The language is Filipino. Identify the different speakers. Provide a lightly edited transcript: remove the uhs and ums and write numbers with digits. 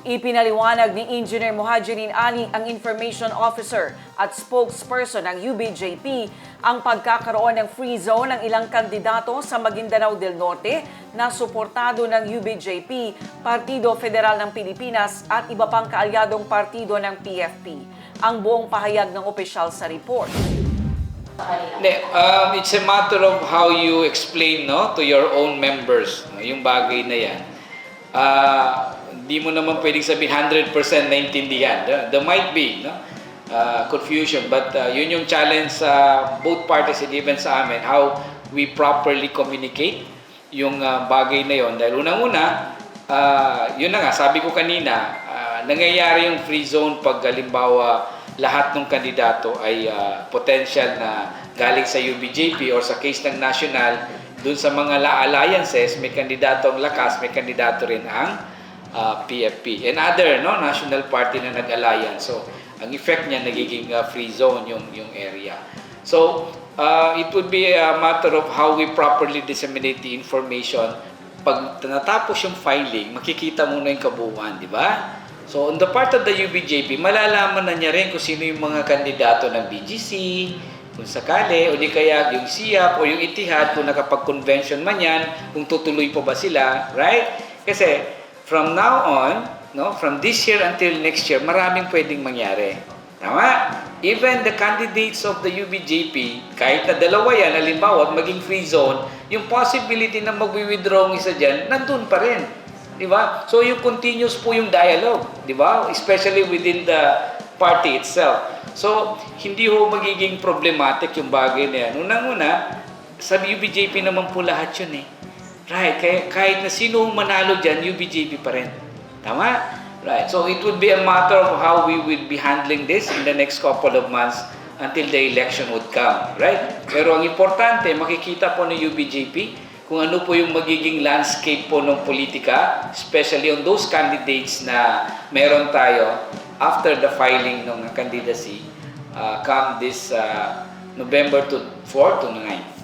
Speaker 1: Ipinaliwanag ni Engineer Muhajirin Ali, ang Information Officer at spokesperson ng UBJP, ang pagkakaroon ng free zone ng ilang kandidato sa Maguindanao del Norte na suportado ng UBJP, Partido Federal ng Pilipinas at iba pang kaalyadong partido ng PFP. Ang buong pahayag ng opisyal sa report.
Speaker 2: It's a matter of how you explain, no, to your own members, no, yung bagay na yan. Di mo naman pwedeng sabihin 100% naintindihan. There might be, no, confusion, but yun yung challenge sa both parties and even sa amin, how we properly communicate yung bagay na yun. Dahil unang-una, yun na nga, sabi ko kanina, nangyayari yung free zone pag halimbawa lahat ng kandidato ay potential na galing sa UBJP or sa case ng national, dun sa mga alliances, may kandidato ang Lakas, may kandidato rin ang PFP and other, no, national party na nag-alliance. So, ang effect niya nagiging free zone yung area. So, it would be a matter of how we properly disseminate the information. Pag natapos yung filing, makikita muna yung kabuuan, di ba? So, on the part of the UBJP, malalaman na niya rin kung sino yung mga kandidato ng BGC, kung sakali, o di kaya yung SIAP o yung Itihad, kung nakapag-convention man yan, kung tutuloy pa ba sila, right? Kasi, from now on, no, from this year until next year, maraming pwedeng mangyari. Tama? Even the candidates of the UBJP, kahit na dalawa yan, halimbawa, maging free zone, yung possibility na mag-withdraw ang isa dyan, nandun pa rin. Di ba? So, yung continuous po yung dialogue. Di ba? Especially within the party itself. So, hindi ho magiging problematic yung bagay na yan. Unang-una, sa UBJP naman po lahat yun eh. Right, kahit na sino manalo dyan, UBJP pa rin. Tama? Right, so it would be a matter of how we will be handling this in the next couple of months until the election would come. Right? Pero ang importante, makikita po ng UBJP kung ano po yung magiging landscape po ng politika, especially on those candidates na meron tayo after the filing ng candidacy come this November 4 to 9.